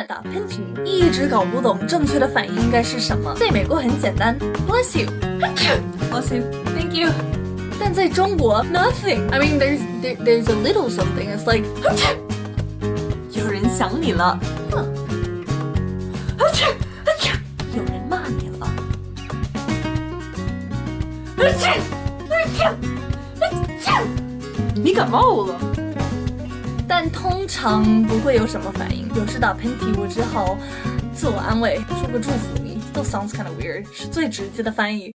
尔打喷嚏，一直搞不懂正确的反应应该是什么。在美国很简单 ，Bless you，Bless you，Thank you。但在中国 ，nothing。I mean, there's a little something. It's like 有人想你了，有人骂你了。你感冒了。但通常不会有什么反应。有时打喷嚏，我只好自我安慰，说个祝福你。Still sounds kind of weird， 是最直接的翻译。